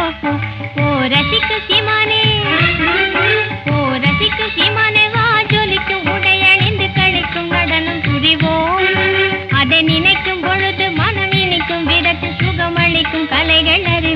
ஓ ரசிக்கு சீமானே, ஓ ரசிக்கு சீமானே வா ஜொலிக்கும் உடையணிந்து கழிக்கும் நடனம் புரிவோம். அதை நினைக்கும் பொழுது மனம் இனிக்கும் விதத்து சுகமளிக்கும் கலைகள் அறிவோம்.